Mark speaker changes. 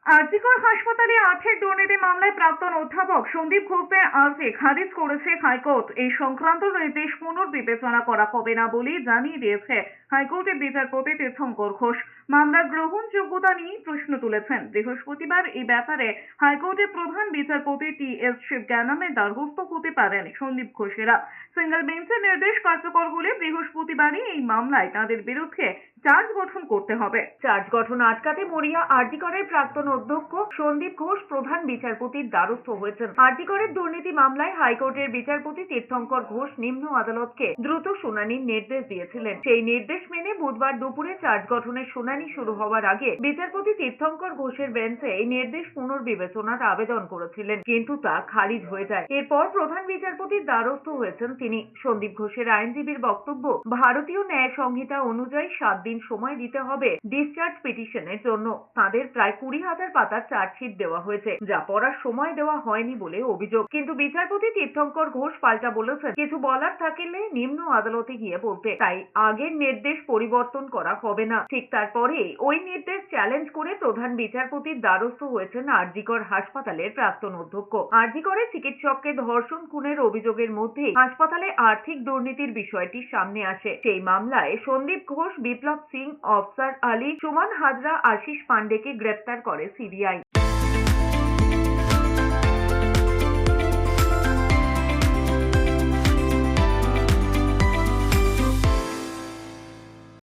Speaker 1: আরজিকর হাসপাতালে আর্থিক দুর্নীতি মামলায় প্রাক্তন অধ্যাপক সন্দীপ ঘোষের আর্জি খারিজ করেছে হাইকোর্ট। এই সংক্রান্ত নির্দেশ পুনর্বিবেচনা করা হবে না বলে জানিয়ে দিয়েছে হাইকোর্টের বিচারপতি তীর্থঙ্কর ঘোষ। মামলার গ্রহণযোগ্যতা নিয়ে প্রশ্ন তুলেছেন। বৃহস্পতিবার এই ব্যাপারে হাইকোর্টের প্রধান বিচারপতি টি.এস. শিবজ্ঞানামের দ্বারস্থ হতে পারেন সন্দীপ ঘোষেরা। সিঙ্গেল বেঞ্চের নির্দেশ কার্যকর হলে বৃহস্পতিবারই এই মামলায় তাদের বিরুদ্ধে চার্জ গঠন করতে হবে। চার্জ গঠন আটকাতে মরিয়া আরজিকরের প্রাক্তন অধ্যক্ষ সন্দীপ ঘোষ প্রধান বিচারপতির দ্বারস্থ হয়েছেন। আরজিকরের দুর্নীতি মামলায় হাইকোর্টের বিচারপতি তীর্থঙ্কর ঘোষ নিম্ন আদালতকে দ্রুত শুনানির নির্দেশ দিয়েছিলেন। সেই নির্দেশ মেনে বুধবার দুপুরে চার্জ গঠনের শুনানি শুরু হওয়ার আগে বিচারপতি তীর্থঙ্কর ঘোষের বেঞ্চে এই নির্দেশ পুনর্বিবেচনার আবেদন করেছিলেন, কিন্তু তা খারিজ হয়ে যায়। এরপর প্রধান বিচারপতির দ্বারস্থ হয়েছেন তিনি। সন্দীপ ঘোষের আইনজীবীর বক্তব্য, ভারতীয় ন্যায় সংহিতা অনুযায়ী 7 দিন সময় দিতে হবে ডিসচার্জ পিটিশনের জন্য। তাদের প্রায় 20,000 পাতার চার্জশিট দেওয়া হয়েছে, যা পড়ার সময় দেওয়া হয়নি বলে অভিযোগ। কিন্তু বিচারপতি তীর্থঙ্কর ঘোষ পাল্টা বলেছেন, কিছু বলার থাকলে নিম্ন আদালতে গিয়ে বলতে, তাই আগের নির্দেশ পরিবর্তন করা হবে না। ঠিক তারপরে ওই নির্দেশ চ্যালেঞ্জ করে প্রধান বিচারপতির দ্বারস্থ হয়েছেন আরজিকর হাসপাতালের প্রাক্তন অধ্যক্ষ। আরজিকরের চিকিৎসককে ধর্ষণ খুনের অভিযোগের মধ্যে হাসপাতালে আর্থিক দুর্নীতির বিষয়টি সামনে আসে। সেই মামলায় সন্দীপ ঘোষ, বিপ্লব সিং, অফসার আলী, সুমন হাজরা, আশিস পান্ডেকে গ্রেপ্তার করে সিবিআই।